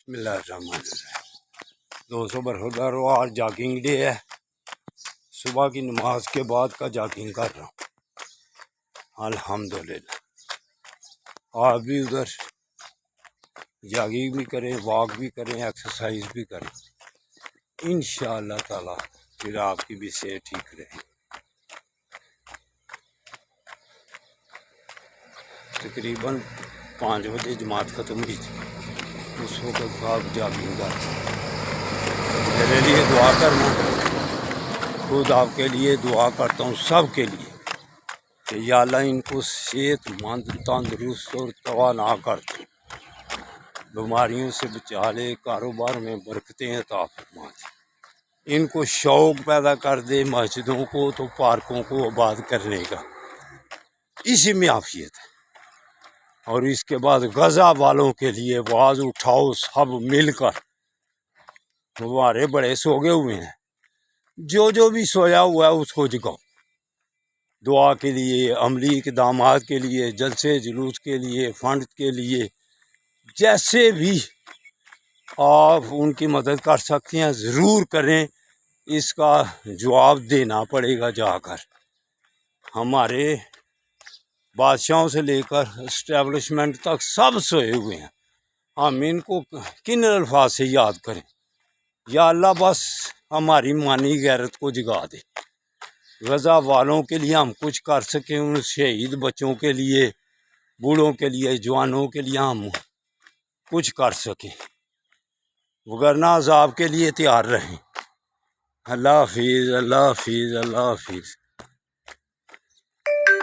بسم اللہ الرحمن الرحیم۔ دوستوں برخوردار ہو، آج جاگنگ ڈے ہے۔ صبح کی نماز کے بعد کا جاگنگ کر رہا ہوں الحمدللہ۔ آپ بھی ادھر جاگنگ بھی کریں، واک بھی کریں، ایکسرسائز بھی کریں، انشاءاللہ تعالی پھر آپ کی بھی صحت ٹھیک رہے۔ تقریباً 5 بجے جماعت ختم ہوئی تھی، اس وقت آپ جاگنگ کر میرے لیے دعا کرنا، خود آپ کے لیے دعا کرتا ہوں، سب کے لیے کہ یا اللہ ان کو صحت مند، تندرست اور توانا کر دے، بیماریوں سے بچا لے، کاروبار میں برکتیں عطا فرما دے، ان کو شوق پیدا کر دے مسجدوں کو تو پارکوں کو آباد کرنے کا، اسی میں عافیت ہے۔ اور اس کے بعد غزہ والوں کے لیے آواز اٹھاؤ سب مل کر، ہمارے بڑے سوگے ہوئے ہیں، جو بھی سویا ہوا ہے اس کو جگاؤ، دعا کے لیے، عملی اقدامات کے لیے، جلسے جلوس کے لیے، فنڈ کے لیے، جیسے بھی آپ ان کی مدد کر سکتے ہیں ضرور کریں۔ اس کا جواب دینا پڑے گا جا کر۔ ہمارے بادشاہوں سے لے کر اسٹیبلشمنٹ تک سب سوئے ہوئے ہیں، ہم ان کو کن الفاظ سے یاد کریں؟ یا اللہ بس ہماری مانی غیرت کو جگا دے، غزہ والوں کے لیے ہم کچھ کر سکیں، ان شہید بچوں کے لیے، بوڑھوں کے لیے، جوانوں کے لیے ہم کچھ کر سکیں، وگرنہ عذاب کے لیے تیار رہیں۔ اللہ حافظ، اللہ حافظ، اللہ حافظ۔